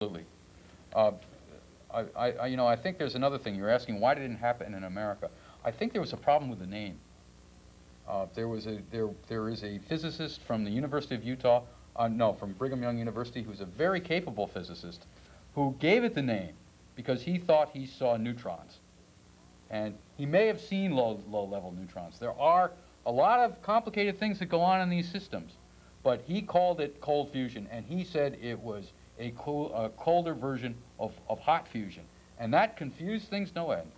Absolutely. Uh, I think there's another thing. You're asking why didn't it happen in America. I think there was a problem with the name. There is a physicist from the University of Utah, no, from Brigham Young University, who's a very capable physicist, who gave it the name because he thought he saw neutrons. And he may have seen low-level neutrons. There are a lot of complicated things that go on in these systems, but he called it cold fusion, and he said it was a colder version of hot fusion. And that confused things no end.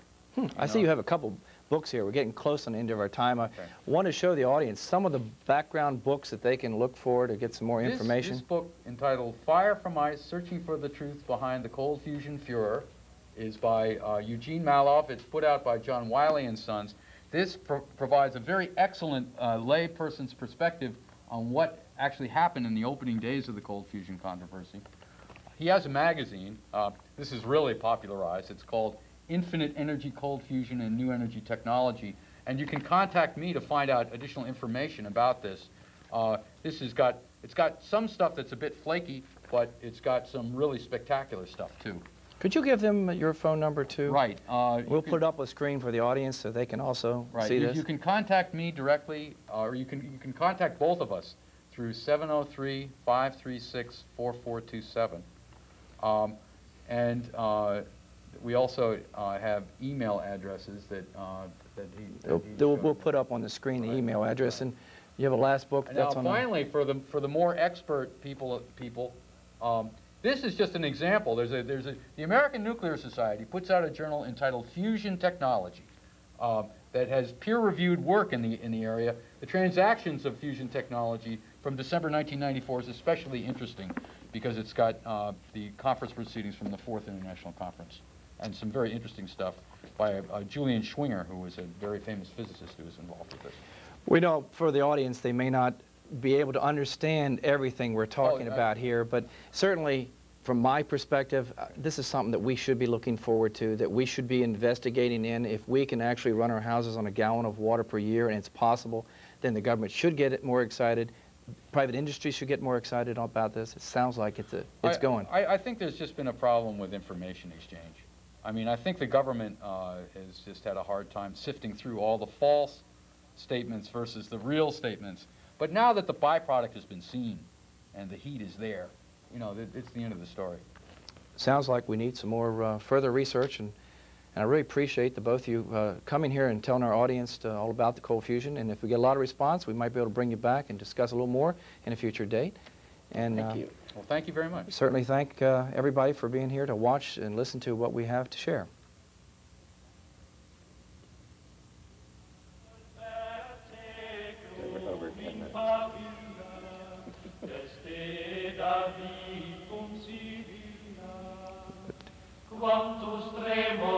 I see you have a couple books here. We're getting close on the end of our time. I want to show the audience some of the background books that they can look for to get some more information. This book, entitled Fire from Ice, Searching for the Truth Behind the Cold Fusion Furor, is by Eugene Maloff. It's put out by John Wiley and Sons. This provides a very excellent lay person's perspective on what actually happened in the opening days of the cold fusion controversy. He has a magazine. This is really popularized. It's called Infinite Energy Cold Fusion and New Energy Technology. And you can contact me to find out additional information about this. It's got some stuff that's a bit flaky, but it's got some really spectacular stuff too. Could you give them your phone number too? Right. We'll put it up on the screen for the audience so they can also see this. You can contact me directly, or you can contact both of us through 703-536-4427. We also have email addresses that we'll put up on the screen the email address. And you have a last book that's on. Now, finally, for the more expert people, this is just an example. The American Nuclear Society puts out a journal entitled Fusion Technology that has peer-reviewed work in the area. The transactions of fusion technology from December 1994 is especially interesting because it's got the conference proceedings from the 4th International Conference and some very interesting stuff by Julian Schwinger, who was a very famous physicist who was involved with this. We know for the audience they may not be able to understand everything we're talking about here, but certainly from my perspective, this is something that we should be looking forward to, that we should be investigating in. If we can actually run our houses on a gallon of water per year, and it's possible, then the government should get more excited. Private industry should get more excited about this. It sounds like it's going. I think there's just been a problem with information exchange. I mean, I think the government has just had a hard time sifting through all the false statements versus the real statements. But now that the byproduct has been seen and the heat is there, you know, it's the end of the story. Sounds like we need some more further research, and I really appreciate the both of you coming here and telling our audience all about the cold fusion. And if we get a lot of response, we might be able to bring you back and discuss a little more in a future date. And thank you. Well, thank you very much. Certainly thank everybody for being here to watch and listen to what we have to share. Over 10 minutes. Quanto stremo